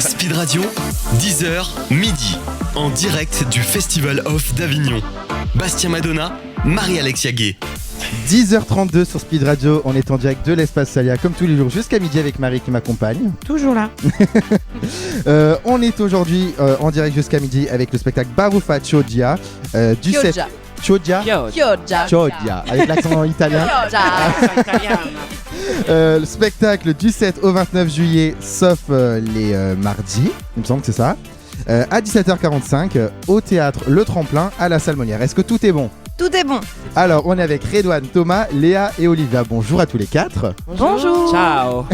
Speed Radio, 10h, midi, en direct du Festival Off d'Avignon. Bastien Madonna, Marie-Alexia Gué. 10h32 sur Speed Radio, on est en direct de l'Espace Salia comme tous les jours jusqu'à midi avec Marie qui m'accompagne. Toujours là. On est aujourd'hui en direct jusqu'à midi avec le spectacle Baruffa Chioggia du 7... Chioggia avec l'accent italien. Le spectacle du 7 au 29 juillet, sauf les mardis, il me semble que c'est ça, à 17h45 au théâtre Le Tremplin à la Salle Molière. Est-ce que tout est bon ? Tout est bon. Alors, on est avec Redouane, Thomas, Léa et Olivia. Bonjour à tous les quatre. Bonjour. Ciao.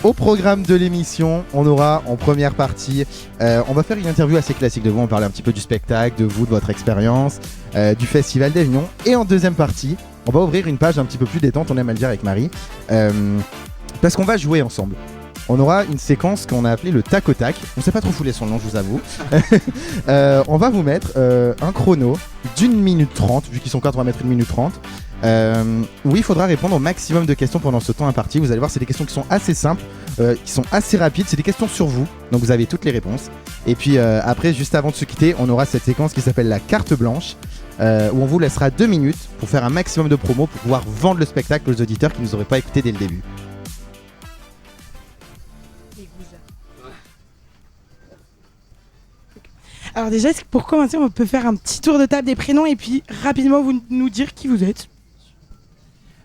Au programme de l'émission, on aura en première partie, on va faire une interview assez classique de vous, on va parler un petit peu du spectacle, de vous, de votre expérience, du Festival d'Avignon. Et en deuxième partie, on va ouvrir une page un petit peu plus détente, on aime à le dire avec Marie, parce qu'on va jouer ensemble. On aura une séquence qu'on a appelée le tac au tac. On sait pas trop fouler son nom, je vous avoue. On va vous mettre un chrono d'1 minute 30, vu qu'ils sont 4, on va mettre 1 minute 30. Où il faudra répondre au maximum de questions pendant ce temps imparti. Vous allez voir, c'est des questions qui sont assez simples, qui sont assez rapides. C'est des questions sur vous, donc vous avez toutes les réponses. Et puis après, juste avant de se quitter, on aura cette séquence qui s'appelle la carte blanche, où on vous laissera 2 minutes pour faire un maximum de promos pour pouvoir vendre le spectacle aux auditeurs qui ne nous auraient pas écouté dès le début. Alors déjà, est-ce que pour commencer, on peut faire un petit tour de table des prénoms et puis rapidement vous nous dire qui vous êtes.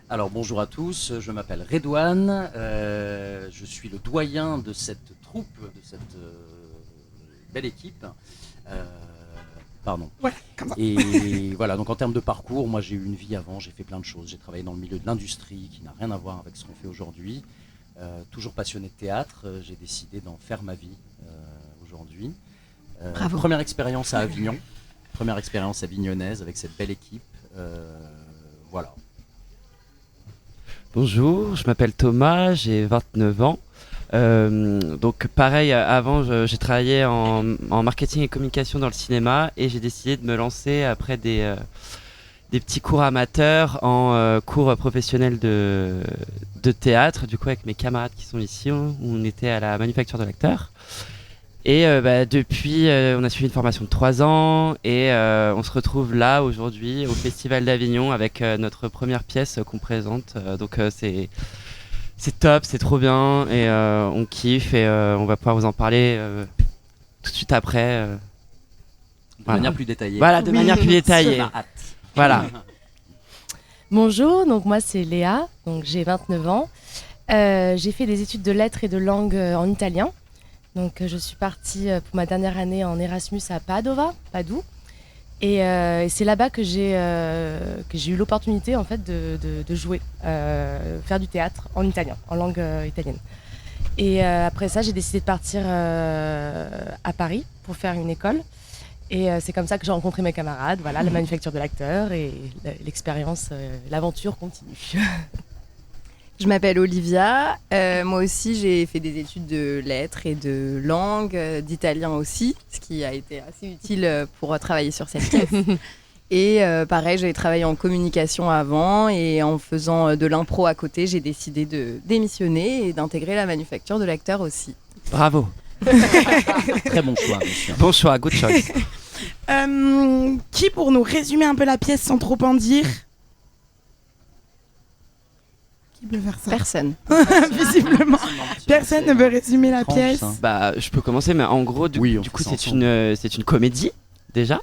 Alors bonjour à tous, je m'appelle Redouane, je suis le doyen de cette troupe, de cette belle équipe. Pardon. Ouais, comme ça. Et voilà, donc en termes de parcours, moi j'ai eu une vie avant, j'ai fait plein de choses. J'ai travaillé dans le milieu de l'industrie qui n'a rien à voir avec ce qu'on fait aujourd'hui. Toujours passionné de théâtre, j'ai décidé d'en faire ma vie aujourd'hui. Bravo. Première expérience à Avignon, première expérience avignonnaise avec cette belle équipe. Voilà. Bonjour, je m'appelle Thomas, j'ai 29 ans. Donc pareil, avant j'ai travaillé en marketing et communication dans le cinéma et j'ai décidé de me lancer après des petits cours amateurs en cours professionnels de théâtre, du coup avec mes camarades qui sont ici, où on était à la Manufacture de l'acteur. Et depuis, on a suivi une formation de 3 ans et on se retrouve là aujourd'hui au Festival d'Avignon avec notre première pièce qu'on présente. Donc c'est top, c'est trop bien et on kiffe et on va pouvoir vous en parler tout de suite après. De manière plus détaillée. Voilà, de manière plus détaillée. Voilà. Bonjour, donc moi c'est Léa, donc j'ai 29 ans. J'ai fait des études de lettres et de langue en italien. Donc je suis partie pour ma dernière année en Erasmus à Padoue. Et c'est là-bas que j'ai eu l'opportunité en fait de jouer, faire du théâtre en italien, en langue italienne. Et après ça, j'ai décidé de partir à Paris pour faire une école. Et c'est comme ça que j'ai rencontré mes camarades, voilà, la Manufacture de l'acteur et l'expérience, l'aventure continue. Je m'appelle Olivia. Moi aussi, j'ai fait des études de lettres et de langue, d'italien aussi, ce qui a été assez utile pour travailler sur cette pièce. Et pareil, j'avais travaillé en communication avant et en faisant de l'impro à côté, j'ai décidé de démissionner et d'intégrer la Manufacture de l'acteur aussi. Bravo. Très bon choix, bien sûr. Bon choix, good choice. Qui pour nous résumer un peu la pièce sans trop en dire? Qui peut faire ça? Personne. Visiblement, personne ne veut résumer la pièce. Bah, je peux commencer, mais en gros, du coup, c'est une comédie déjà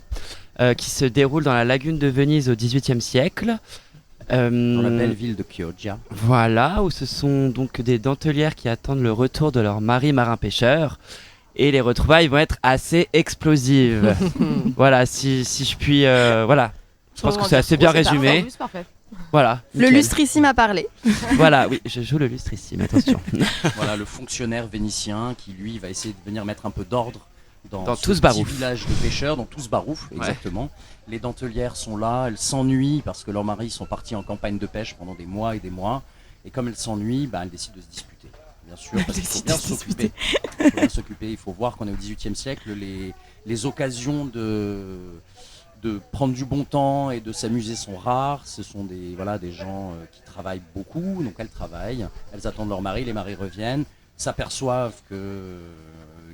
qui se déroule dans la lagune de Venise au XVIIIe siècle. Dans la belle ville de Chioggia. Voilà, où ce sont donc des dentelières qui attendent le retour de leur mari marin-pêcheur. Et les retrouvailles vont être assez explosives. Voilà, si je puis... voilà, je pense que c'est assez bien résumé. C'est parfait. Voilà. Le nickel. lustrissime a parlé. Voilà, oui, je joue le lustrissime, attention. Voilà, le fonctionnaire vénitien qui, lui, va essayer de venir mettre un peu d'ordre dans tout ce petit barouf. village de pêcheurs, dans tout ce barouf, exactement. Les dentelières sont là, elles s'ennuient parce que leurs maris sont partis en campagne de pêche pendant des mois et des mois. Et comme elles s'ennuient, elles décident de se disputer. Bien sûr, parce qu'il faut bien s'occuper. Il faut bien s'occuper. Il faut voir qu'on est au XVIIIe siècle. Les occasions de prendre du bon temps et de s'amuser sont rares. Ce sont des gens qui travaillent beaucoup, donc elles travaillent. Elles attendent leur mari, les maris reviennent. s'aperçoivent qu'il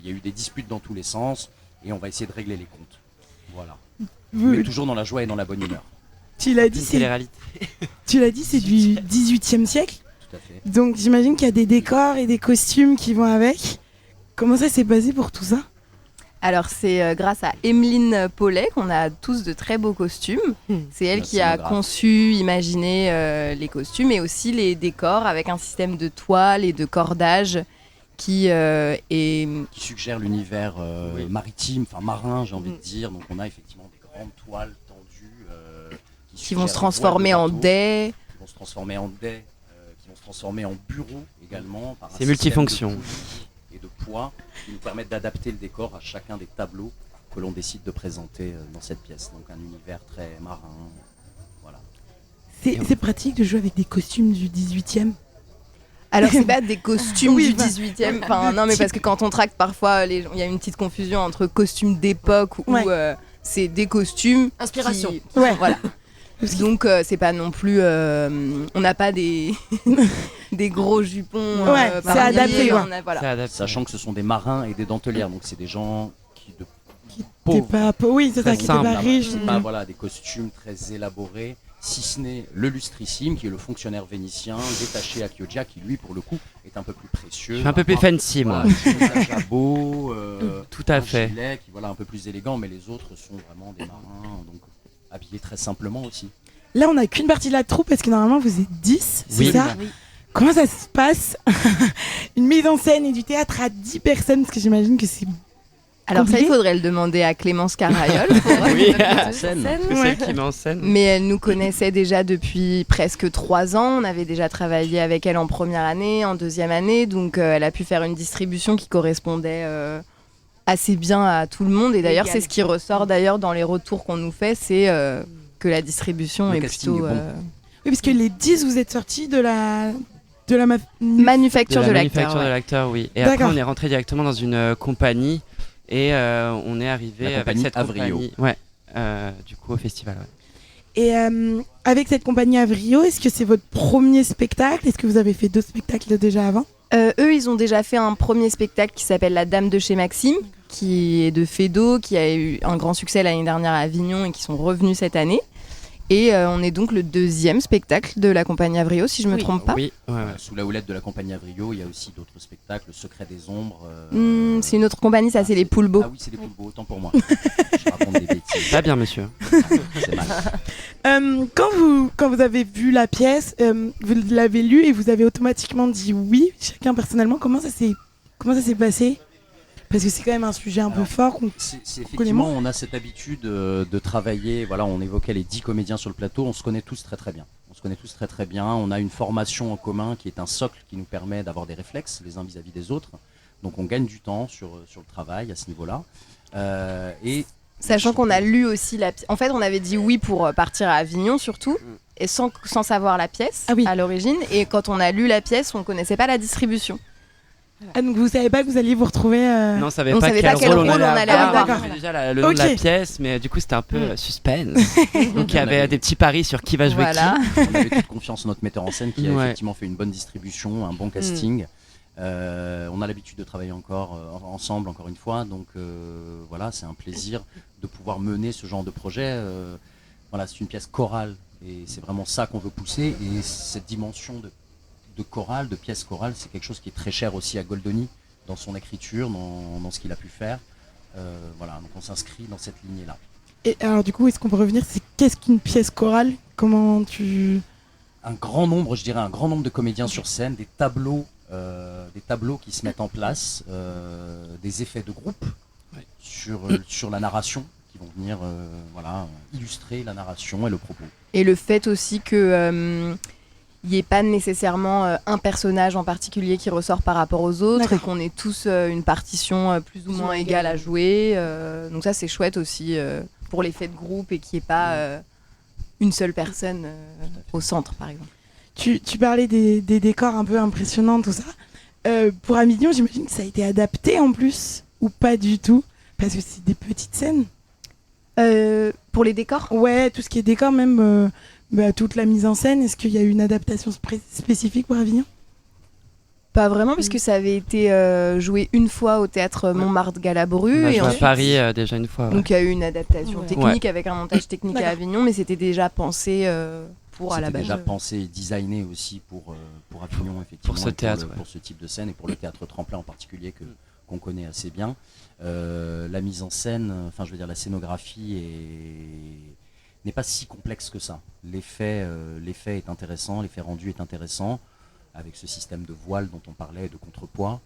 y a eu des disputes dans tous les sens et on va essayer de régler les comptes. Voilà. Mais toujours dans la joie et dans la bonne humeur. Tu l'as dit, C'est les réalités. c'est du 18e siècle. Tout à fait. Donc j'imagine qu'il y a des décors et des costumes qui vont avec. Comment ça s'est passé pour tout ça? Alors c'est grâce à Emeline Paulet qu'on a tous de très beaux costumes. C'est elle qui a conçu, imaginé les costumes et aussi les décors avec un système de toile et de cordage qui suggère l'univers maritime, enfin marin j'ai envie de dire. Donc on a effectivement des grandes toiles tendues qui vont se transformer en dais. Qui vont se transformer en dais, qui vont se transformer en bureaux également. C'est multifonction. Et de poids qui nous permettent d'adapter le décor à chacun des tableaux que l'on décide de présenter dans cette pièce. Donc un univers très marin. Voilà. C'est pratique de jouer avec des costumes du 18e. Alors c'est pas des costumes Oui, du 18e. Enfin non mais parce que quand on tracte parfois il y a une petite confusion entre costumes d'époque ou c'est des costumes Inspiration. Voilà. Donc c'est pas non plus on n'a pas des des gros jupons c'est adapté, voilà. C'est adapté. Sachant que ce sont des marins et des dentelières, donc c'est des gens qui T'es pauvres, pas, oui, c'est ça, Très qui était simple, pas riche. c'est pas voilà des costumes très élaborés, si ce n'est le lustrissime qui est le fonctionnaire vénitien détaché à Chioggia qui lui pour le coup est un peu plus précieux. Je suis un peu plus fancy, moi. Un jabot, Tout à un fait. gilet qui voilà un peu plus élégant, mais les autres sont vraiment des marins, donc habillés très simplement aussi. Là, on n'a qu'une partie de la troupe parce que normalement vous êtes 10, c'est Oui. ça? Comment ça se passe? Une mise en scène et du théâtre à 10 personnes, parce que j'imagine que c'est... Alors ça, compliqué. il faudrait le demander à Clémence Carayol. Oui, En scène. c'est celle qui met en scène. Mais elle nous connaissait déjà depuis presque 3 ans. On avait déjà travaillé avec elle en première année, en deuxième année. Donc elle a pu faire une distribution qui correspondait assez bien à tout le monde. Et d'ailleurs, c'est ce qui ressort d'ailleurs dans les retours qu'on nous fait, c'est que la distribution Le est casting plutôt... est bon. Oui, parce que les 10, vous êtes sortis de la Manufacture de la l'acteur. manufacture de Ouais. l'acteur, oui. Et après, D'accord. on est rentré directement dans une compagnie et on est arrivé La avec compagnie cette Avrio. compagnie. Ouais. Du coup, au festival. Ouais. Et avec cette compagnie Avrio, est-ce que c'est votre premier spectacle? Est-ce que vous avez fait 2 spectacles déjà avant? Eux, ils ont déjà fait un premier spectacle qui s'appelle La Dame de chez Maxime, qui est de Fédo, qui a eu un grand succès l'année dernière à Avignon et qui sont revenus cette année. Et on est donc le 2e spectacle de la compagnie Avrio, si je me trompe pas. Oui, ouais, ouais. Sous la houlette de la compagnie Avrio, il y a aussi d'autres spectacles, Le Secret des Ombres. C'est une autre compagnie, ça c'est les Poulbeaux. Ah oui, c'est les Poulbeaux, autant pour moi. Je raconte des bêtises. Pas bien, monsieur. C'est mal. Quand vous avez vu la pièce, vous l'avez lue et vous avez automatiquement dit oui, chacun personnellement. Comment ça s'est passé? Parce que c'est quand même un sujet un peu fort. C'est effectivement, on a cette habitude de travailler. Voilà, on évoquait les 10 comédiens sur le plateau. On se connaît tous très très bien. On a une formation en commun qui est un socle qui nous permet d'avoir des réflexes les uns vis-à-vis des autres. Donc on gagne du temps sur le travail à ce niveau-là. Et Sachant qu'on a lu aussi la pièce. En fait, on avait dit oui pour partir à Avignon surtout, et sans savoir la pièce à l'origine. Et quand on a lu la pièce, on connaissait pas la distribution. Ah, donc vous savez pas que vous alliez vous retrouver... Non, on savait pas quel rôle on allait avoir. On avait déjà le nom de la pièce, mais du coup c'était un peu suspense. Donc il y avait des petits paris sur qui va jouer qui. On avait toute confiance en notre metteur en scène qui a effectivement fait une bonne distribution, un bon casting. On a l'habitude de travailler ensemble encore une fois, donc voilà, c'est un plaisir de pouvoir mener ce genre de projet. Voilà, c'est une pièce chorale et c'est vraiment ça qu'on veut pousser, et cette dimension de chorale, de pièce chorale, c'est quelque chose qui est très cher aussi à Goldoni dans son écriture, dans ce qu'il a pu faire. Voilà, donc on s'inscrit dans cette lignée-là. Et alors du coup, est-ce qu'on peut revenir, qu'est-ce qu'une pièce chorale? Comment tu... Un grand nombre de comédiens sur scène, des tableaux qui se mettent en place, des effets de groupe sur la narration qui vont venir illustrer la narration et le propos. Et le fait aussi que il n'y ait pas nécessairement un personnage en particulier qui ressort par rapport aux autres, et qu'on ait tous une partition plus ou moins égale à jouer. Donc ça, c'est chouette aussi pour l'effet de groupe, et qu'il n'y ait pas une seule personne au centre, par exemple. Tu parlais des décors un peu impressionnants, tout ça. Pour Avignon, j'imagine que ça a été adapté en plus, ou pas du tout, parce que c'est des petites scènes. Pour les décors? Ouais, tout ce qui est décor, même toute la mise en scène. Est-ce qu'il y a eu une adaptation spécifique pour Avignon? Pas vraiment, puisque ça avait été joué une fois au théâtre Montmartre-Galabru. On a Et joué à ensuite, Paris déjà une fois. donc il y a eu une adaptation Ouais. technique avec un montage technique à Avignon, mais c'était déjà pensé pour à la C'était base. déjà pensé et designé aussi pour Avignon, effectivement. Pour ce et théâtre, pour ce type de scène et pour le théâtre tremplin en particulier qu'on connaît assez bien. La mise en scène, enfin je veux dire la scénographie n'est pas si complexe que ça. L'effet est intéressant, l'effet rendu est intéressant, avec ce système de voile dont on parlait, de contrepoids.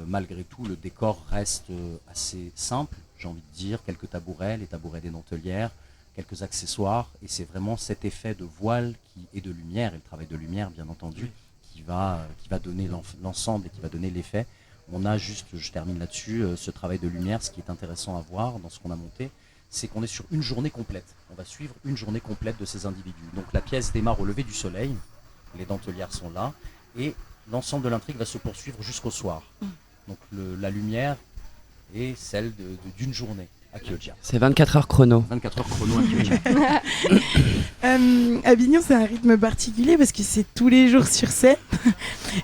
Malgré tout, le décor reste assez simple, j'ai envie de dire, quelques tabourets, les tabourets des dentelières, quelques accessoires, et c'est vraiment cet effet de voile et de lumière, et le travail de lumière bien entendu, qui va donner l'ensemble et qui va donner l'effet. On a juste, je termine là-dessus, ce travail de lumière. Ce qui est intéressant à voir dans ce qu'on a monté, c'est qu'on est sur une journée complète. On va suivre une journée complète de ces individus. Donc la pièce démarre au lever du soleil, les dentelières sont là, et l'ensemble de l'intrigue va se poursuivre jusqu'au soir. Donc la lumière est celle d'une journée à Chioggia. C'est 24 heures chrono. 24 heures chrono à Chioggia. Avignon, c'est un rythme particulier parce que c'est tous les jours sur scène.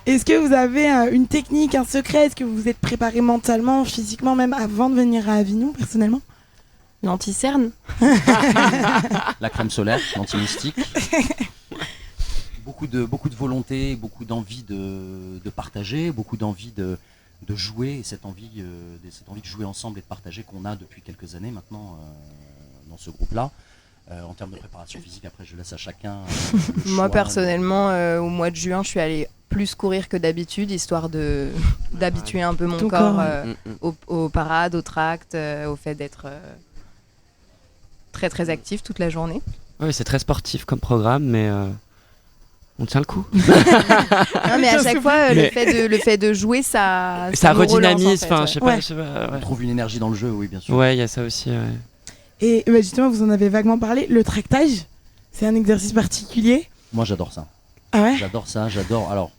Est-ce que vous avez une technique, un secret? Est-ce que vous vous êtes préparé mentalement, physiquement, même avant de venir à Avignon, personnellement? L'anti-cerne. La crème solaire, l'anti-moustique. Beaucoup de volonté, beaucoup d'envie de partager, beaucoup d'envie de jouer, et cette envie de jouer ensemble et de partager qu'on a depuis quelques années maintenant dans ce groupe-là. En termes de préparation physique, après je laisse à chacun le choix. Moi personnellement, au mois de juin, je suis allée plus courir que d'habitude, histoire d'habituer un peu mon corps aux parades, aux tracts, au fait d'être très très actif toute la journée. Oui, c'est très sportif comme programme, mais on tient le coup. Non, mais à chaque fois, Mais- le fait de jouer, ça Ça me redynamise, relance, en fait, je sais ouais. pas. Je sais pas, On ouais. trouve une énergie dans le jeu, oui bien sûr. Ouais, il y a ça aussi. Ouais. Et justement, vous en avez vaguement parlé, le tractage, c'est un exercice particulier. Moi j'adore ça. Ah ouais? J'adore ça, j'adore. Alors,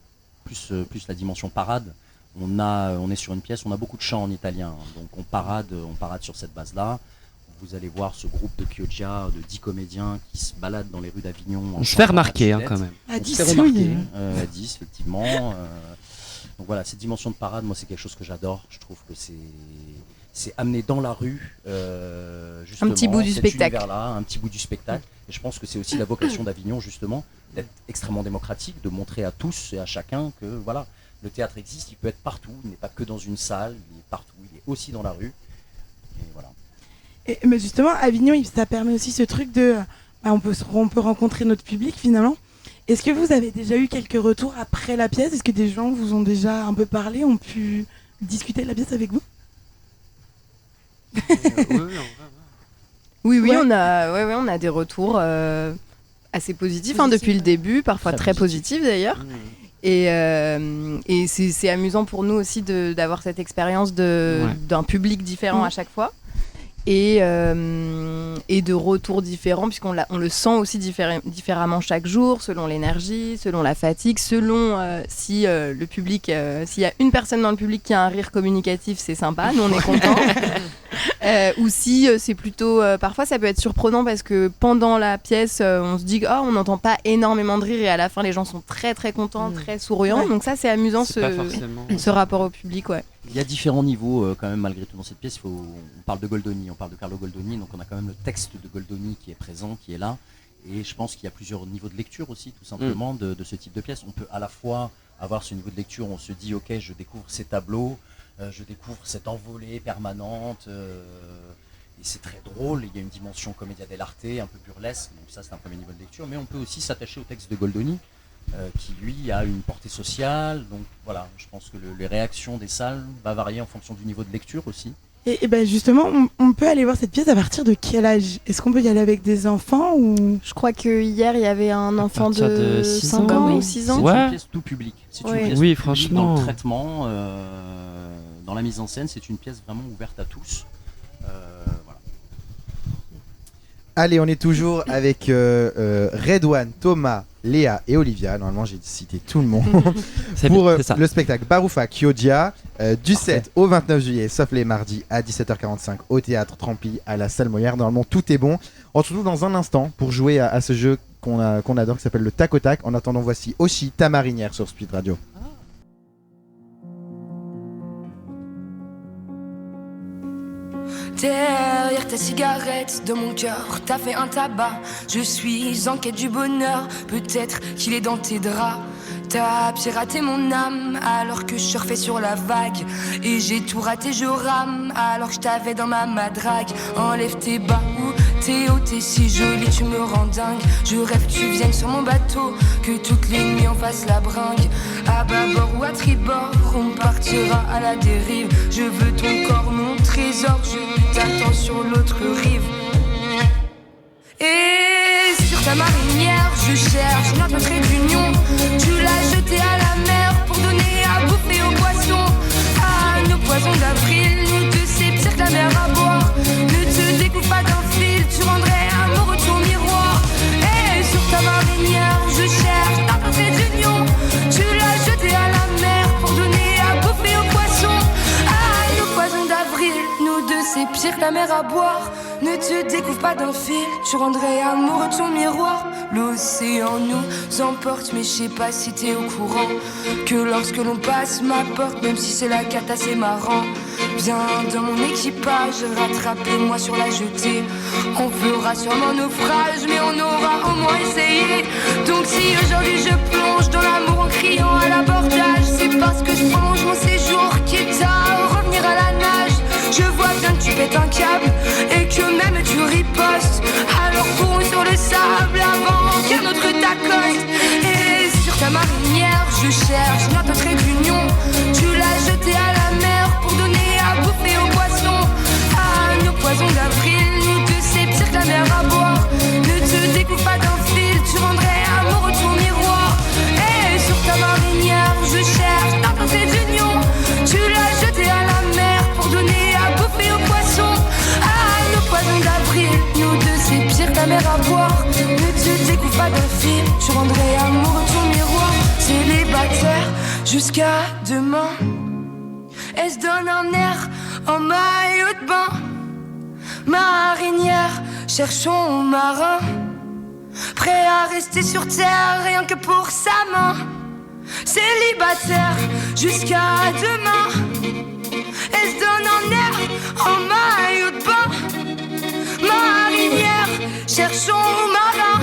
plus la dimension parade. On est sur une pièce, on a beaucoup de chants en italien. Hein. Donc on parade sur cette base-là. Vous allez voir ce groupe de Chioggia, de 10 comédiens qui se baladent dans les rues d'Avignon. On se fait remarquer quand même. À On 10, se fait remarquer, oui. à 10 effectivement. Donc voilà, cette dimension de parade, moi c'est quelque chose que j'adore. Je trouve que c'est amener dans la rue justement, Un petit bout du cet spectacle. univers-là, un petit bout du spectacle. Et je pense que c'est aussi la vocation d'Avignon justement, d'être extrêmement démocratique, de montrer à tous et à chacun que voilà, le théâtre existe, il peut être partout, il n'est pas que dans une salle, il est partout, il est aussi dans la rue. Et voilà. Et, mais justement, Avignon, ça permet aussi ce truc de... on peut rencontrer notre public finalement. Est-ce que vous avez déjà eu quelques retours après la pièce? Est-ce que des gens vous ont déjà un peu parlé, ont pu discuter de la pièce avec vous? Oui, Ouais. on a des retours assez positifs hein, depuis le début, parfois très positifs d'ailleurs. Et c'est amusant pour nous aussi d'avoir cette expérience d'un public différent à chaque fois. Et de retours différents, puisqu'on on le sent aussi différemment chaque jour, selon l'énergie, selon la fatigue, selon si le public, s'il y a une personne dans le public qui a un rire communicatif, c'est sympa, nous on est contents. Ou si c'est plutôt... parfois ça peut être surprenant parce que pendant la pièce, on se dit on n'entend pas énormément de rire et à la fin les gens sont très très contents, très souriants. Ouais. Donc ça c'est amusant C'est pas forcément. ce rapport au public, ouais. Il y a différents niveaux quand même malgré tout dans cette pièce. On parle de Goldoni, on parle de Carlo Goldoni, donc on a quand même le texte de Goldoni qui est présent, qui est là. Et je pense qu'il y a plusieurs niveaux de lecture aussi, tout simplement, de ce type de pièce. On peut à la fois avoir ce niveau de lecture, on se dit ok, je découvre ces tableaux, je découvre cette envolée permanente, et c'est très drôle. Il y a une dimension commedia dell'arte, un peu burlesque, donc ça c'est un premier niveau de lecture. Mais on peut aussi s'attacher au texte de Goldoni, qui lui a une portée sociale. Donc voilà, je pense que les réactions des salles va varier en fonction du niveau de lecture aussi. Et ben justement, on peut aller voir cette pièce à partir de quel âge? Est-ce qu'on peut y aller avec des enfants ou... Je crois que hier il y avait un enfant partir de de 6 5 ans, ans oui. ou 6 C'est ans. Ouais. une pièce tout public. C'est Ouais. une pièce Oui, tout public franchement. dans le traitement, dans la mise en scène, c'est une pièce vraiment ouverte à tous. Voilà. Allez, on est toujours avec Redouane, Thomas, Léa et Olivia. Normalement, j'ai cité tout le monde. C'est Pour c'est ça. le spectacle Baroufa Chioggia du Parfait. 7 au 29 juillet, sauf les mardis à 17h45 au théâtre Trempli à la salle Molière. Normalement, tout est bon. On se retrouve dans un instant pour jouer à ce jeu qu'on adore qui s'appelle le tac au tac. En attendant, voici Oshi, ta marinière sur Speed Radio. Derrière ta cigarette, dans mon cœur, t'as fait un tabac. Je suis en quête du bonheur, peut-être qu'il est dans tes draps. T'as piraté mon âme alors que je surfais sur la vague. Et j'ai tout raté, je rame alors que je t'avais dans ma madrague. Enlève tes bas ou tes hauts, t'es si jolie, tu me rends dingue. Je rêve que tu viennes sur mon bateau, que toutes les nuits on fasse la bringue. À bâbord ou à tribord, on partira à la dérive. Je veux ton corps, mon trésor, je t'attends sur l'autre rive. Et sur ta marinière, je cherche notre trait d'union. Tu l'as jeté à la mer pour donner à bouffer aux poissons. À nos poisons d'avril, nous deux c'est pire que la mer à boire. Ne te découpe pas d'un fil, tu rendrais amoureux ton miroir. Et sur ta marinière, je cherche notre trait d'union. Tu l'as jeté à la mer pour donner à bouffer aux poissons. À nos poisons d'avril, nous deux c'est pire que la mer à boire. Ne te découvre pas d'un fil, tu rendrais amoureux ton miroir. L'océan nous emporte, mais je sais pas si t'es au courant que lorsque l'on passe ma porte, même si c'est la cata, c'est marrant. Viens dans mon équipage, rattrape-moi sur la jetée. On fera sûrement naufrage, mais on aura au moins essayé. Donc si aujourd'hui je plonge dans l'amour en criant à l'abordage, c'est parce que je prolonge mon séjour, quitte à revenir à la nage. Je vois bien que tu pètes un câble et que même tu ripostes. Alors cours sur le sable avant qu'un autre t'accoste. Et sur ta marinière, je cherche notre trait d'union. Tu l'as jeté à la mer pour donner à bouffer aux poissons. À nos poisons d'avril, nous deux c'est pire que la mer à boire. Ne te découpe pas d'un fil, tu rendrais amoureux ton miroir. Et sur ta marinière, je cherche notre trait d'union. Tu l'as jeté à la mer pour donner à bouffer aux poissons. À nos poisons d'avril, nous deux c'est pire que la mer à boire. Ne te découvre pas d'un fil, tu rendrais amoureux ton miroir. Célibataire jusqu'à demain, elle se donne un air en maillot de bain. Marinière, cherchons marin, prêt à rester sur terre rien que pour sa main. Célibataire jusqu'à demain, elle se donne un air en maillot de bain. Marinière, cherchons marin,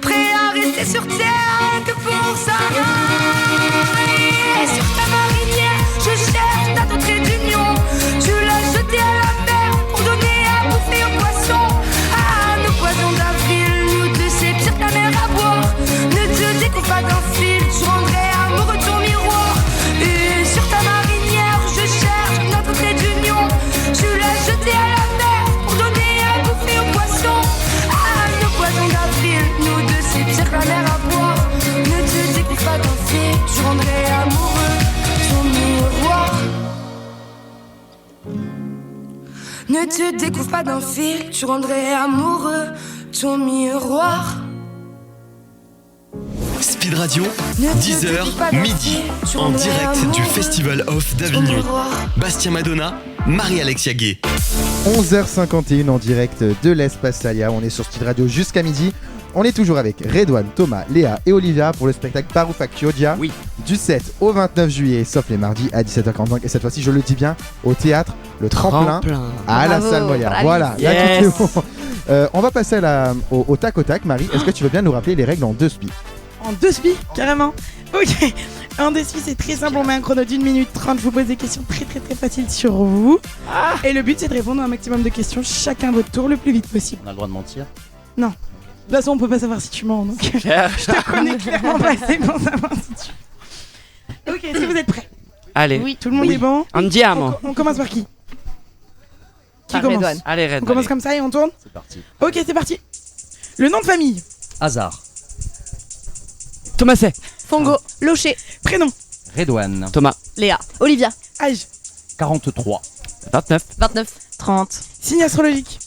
prêt à rester sur terre que pour sa main. Et sur ta marinière, je cherche ta trait d'union. Tu l'as jeté à la mer pour donner à bouffer aux poissons. À nos poisons d'avril, nous deux c'est pire que la mer à boire. Ne te découpe pas d'un fil, tu rendrais amoureux ton miroir. Et sur ta marinière, je cherche notre trait d'union. Tu l'as jeté à la mer pour donner à bouffer aux poissons. À nos poisons d'avril, nous deux c'est pire que la mer à boire. Ne te découpe pas d'un fil, tu rendrais amoureux ton miroir. Ne te découvre pas d'un fil, tu rendrais amoureux ton miroir. Speed Radio, 10h, midi, en direct du Festival Off d'Avignon. Bastien Madonna, Marie-Alexia Gay. 11h51 en direct de l'Espace Salia. On est sur Speed Radio jusqu'à midi. On est toujours avec Redouane, Thomas, Léa et Olivia pour le spectacle Parufacchiodia du 7 au 29 juillet, sauf les mardis à 17h45. Et cette fois-ci, je le dis bien, au théâtre, le tremplin. À la salle Moyard. Voilà, là, tout est bon. On va passer au tac au tac. Marie, est-ce que tu veux bien nous rappeler les règles en 2 spi? En 2 spi, carrément. Ok. En 2 spi, c'est très simple. On met un chrono d'1 minute 30. Je vous pose des questions très faciles sur vous. Et le but, c'est de répondre à un maximum de questions, chacun votre tour, le plus vite possible. On a le droit de mentir? Non. De toute façon, on peut pas savoir si tu mens. Donc, je te connais clairement pas assez pour savoir si tu. Ok, si vous êtes prêts. Allez. Oui. Tout le monde est bon. Andiamo. On commence par qui? Qui commence? Redouane. Allez, Red. On commence comme ça et on tourne? C'est parti. Ok, c'est parti. Le nom de famille? Hasard. Thomaset. Fongo. Locher. Prénom? Redouane. Thomas. Léa. Olivia. Âge? 43. 29. 29. 30. Signe astrologique?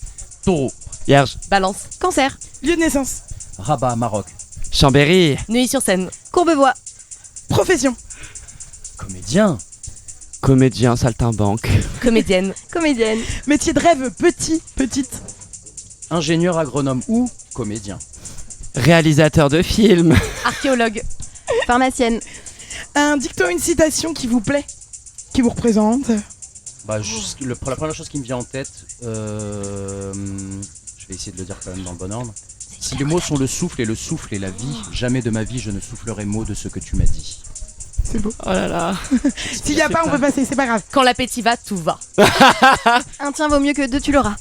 Taureau. Vierge. Balance. Cancer. Lieu de naissance? Rabat, Maroc. Chambéry. Neuilly-sur-Seine. Courbevoie. Profession? Comédien. Comédien, saltimbanque. Comédienne. Comédienne. Métier de rêve? Petit, petite? Ingénieur agronome ou comédien. Réalisateur de films. Archéologue. Pharmacienne. Un dicton, une citation qui vous plaît? Qui vous représente? La première chose qui me vient en tête, je vais essayer de le dire quand même dans le bon ordre. Si les mots sont le souffle est la vie, jamais de ma vie je ne soufflerai mot de ce que tu m'as dit. C'est beau. Oh là là. S'il n'y a pas, on peut passer, c'est pas grave. Quand l'appétit va, tout va. Un tien vaut mieux que deux, tu l'auras.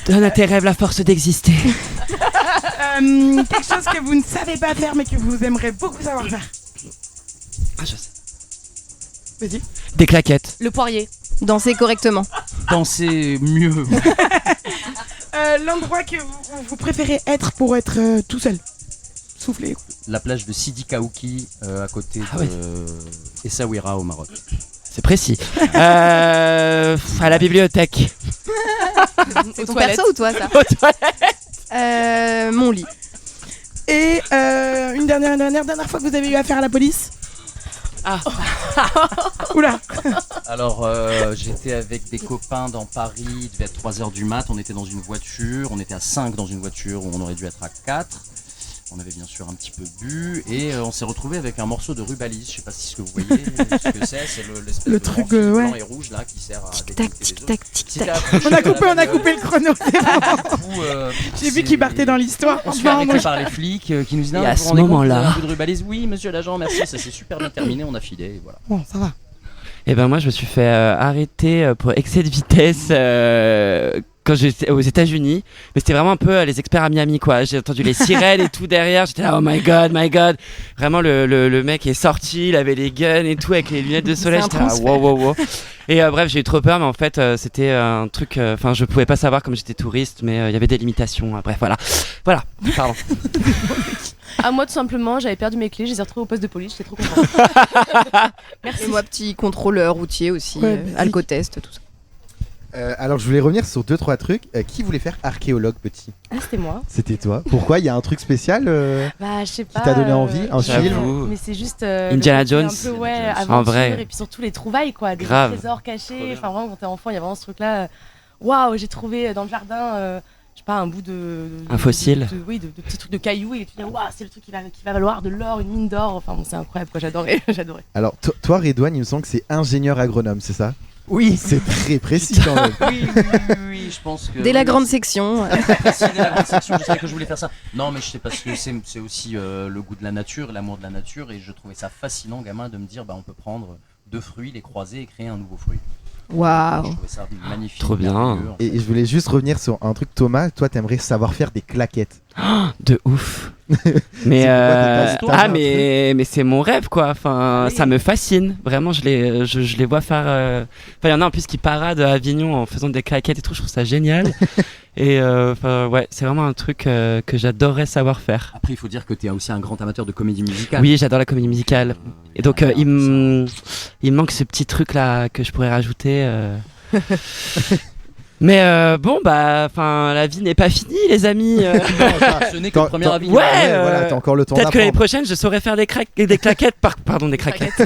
Donne à tes rêves la force d'exister. Quelque chose que vous ne savez pas faire mais que vous aimeriez beaucoup savoir faire. Ah, je sais. Vas-y. Des claquettes. Le poirier. Danser correctement. Danser mieux. L'endroit que vous préférez être pour être tout seul. Souffler. La plage de Sidi Kaouki à côté de Essaouira au Maroc. C'est précis. À la bibliothèque. C'est ton perso ou toi ça? Aux toilettes. Mon lit. Et une dernière fois que vous avez eu affaire à la police. Ah. Oula. Alors j'étais avec des copains dans Paris, il devait être 3h du mat, on était dans une voiture, on était à 5 dans une voiture où on aurait dû être à 4. On avait bien sûr un petit peu bu et on s'est retrouvé avec un morceau de rubalise. Je sais pas si ce que vous voyez ce que c'est l'espèce le de truc grand fil ouais. blanc et rouge là qui sert à Tic-tac, tic-tac, tic-tac. On a coupé le chrono. J'ai vu qu'il partait dans l'histoire. On se fait arrêter par les flics qui nous disent Et à vous ce rendez compte, moment-là- vous avez un peu de rubalise. Oui monsieur l'agent, merci, ça s'est super bien terminé, on a filé et voilà. Bon, ça va. Et ben moi je me suis fait arrêter pour excès de vitesse quand j'étais aux États-Unis, mais c'était vraiment un peu les experts à Miami quoi. J'ai entendu les sirènes et tout derrière, j'étais là oh my god. Vraiment le mec est sorti, il avait les guns et tout avec les lunettes de soleil, C'est j'étais un là wow. Et bref, j'ai eu trop peur mais en fait c'était un truc enfin je pouvais pas savoir comme j'étais touriste mais il y avait des limitations. Bref, voilà. Pardon. À moi, tout simplement, j'avais perdu mes clés, je les ai retrouvées au poste de police, j'étais trop contente. Merci. Et moi, petit contrôleur routier aussi, Ouais, basique. alcotest, tout ça. Alors je voulais revenir sur 2-3 trucs. Qui voulait faire archéologue petit? Ah, c'était moi. C'était toi. Pourquoi? Il y a un truc spécial Bah, je sais pas. t'a donné envie, un J'avoue. film? Mais c'est juste. Indiana le côté Jones. Un peu, ouais, Indiana Jones. aventure, En vrai. Et puis surtout les trouvailles, quoi. Des Grave. trésors cachés. Enfin, vraiment, quand t'es enfant, il y a vraiment ce truc-là. Waouh, j'ai trouvé dans le jardin. Je sais pas, un bout de Un fossile. de petits trucs de cailloux et tu dis waouh, c'est le truc qui va valoir de l'or, une mine d'or. Enfin bon, c'est incroyable quoi, j'adorais. Alors toi Redouane, il me semble que c'est ingénieur agronome, c'est ça? Oui. C'est très précis quand même. Oui, je pense que... Dès la grande section. Dès la grande section, je savais que je voulais faire ça. Non, mais je sais parce que c'est aussi le goût de la nature, l'amour de la nature, et je trouvais ça fascinant, gamin, de me dire, on peut prendre 2 fruits, les croiser et créer un nouveau fruit. Waouh. Je trouvais ça magnifique. Trop bien. merveilleux, en fait. Et je voulais juste revenir sur un truc, Thomas. Toi, t'aimerais savoir faire des claquettes. De ouf. Mais C'est pourquoi t'as un mais c'est mon rêve quoi. Enfin, ça me fascine. Vraiment, je les vois faire. Enfin, il y en a en plus qui paradent à Avignon en faisant des claquettes et tout. Je trouve ça génial. Et ouais, c'est vraiment un truc que j'adorerais savoir faire. Après, il faut dire que tu es aussi un grand amateur de comédie musicale. Oui, j'adore la comédie musicale. Et donc, il me manque ce petit truc là que je pourrais rajouter. Mais bon, la vie n'est pas finie, les amis. Ce n'est que le premier avis. Ouais, voilà, t'as encore le temps Peut-être que l'année d'apprendre. prochaine, je saurais faire des claquettes. Pardon, des claquettes.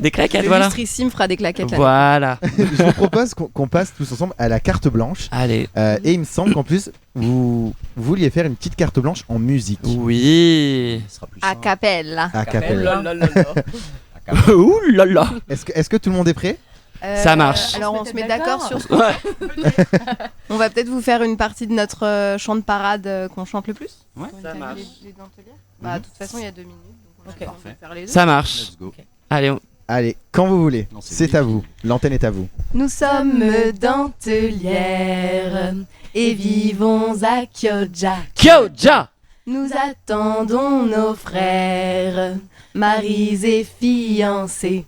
Des claquettes, Le voilà. lustrissime fera des claquettes. là. Voilà. Je vous propose qu'on passe tous ensemble à la carte blanche. Allez. Et il me semble qu'en plus, vous vouliez faire une petite carte blanche en musique. Oui. Ce sera plus A simple. cappella. À cappella. Ouh là là. Est-ce que tout le monde est prêt? Ça marche. Alors on se met d'accord sur ce Ouais. On va peut-être vous faire une partie de notre chant de parade qu'on chante le plus. Ouais, ça marche. Les dentelières. Bah de toute façon il y a 2 minutes. Donc on a Ok. le temps de faire les deux. Ça marche. Let's go. Allez, Allez, quand vous voulez. Non, c'est C'est lui. à vous. L'antenne est à vous. Nous sommes dentelières et vivons à Chioggia. Kyoja. Nous attendons nos frères, maris et fiancés.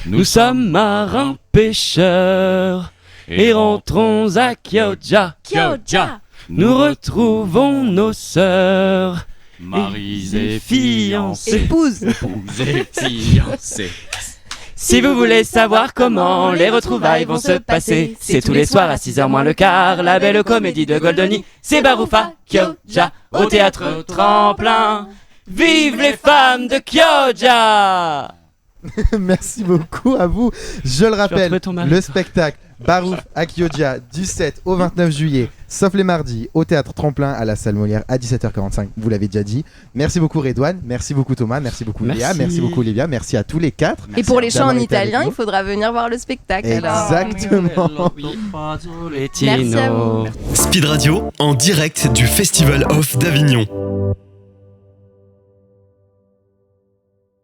Nous sommes marins pêcheurs et rentrons à Kyoja. Chioggia. Nous retrouvons nos sœurs. Maris et fiancés. Épouse. Épousés, fiancés. Si vous voulez savoir comment les retrouvailles vont se passer, c'est tous les soirs à 6h moins le quart, la belle comédie de Goldoni. C'est Baroufa, Kyoja, au théâtre Tremplin. Vive les femmes de Kyoja! Merci beaucoup à vous. Je le rappelle, retrouver ton mari. le spectacle Barouf à Chioggia du 7 au 29 juillet, sauf les mardis, au Théâtre Tremplin à la salle Molière à 17h45, vous l'avez déjà dit. Merci beaucoup Redouane, merci beaucoup Thomas, merci beaucoup Léa, merci beaucoup Olivia, merci à tous les quatre. Et pour les chants en d'avoir été avec italien, nous. il faudra venir voir le spectacle. Exactement. Merci à vous. Speed Radio, en direct du Festival of d'Avignon.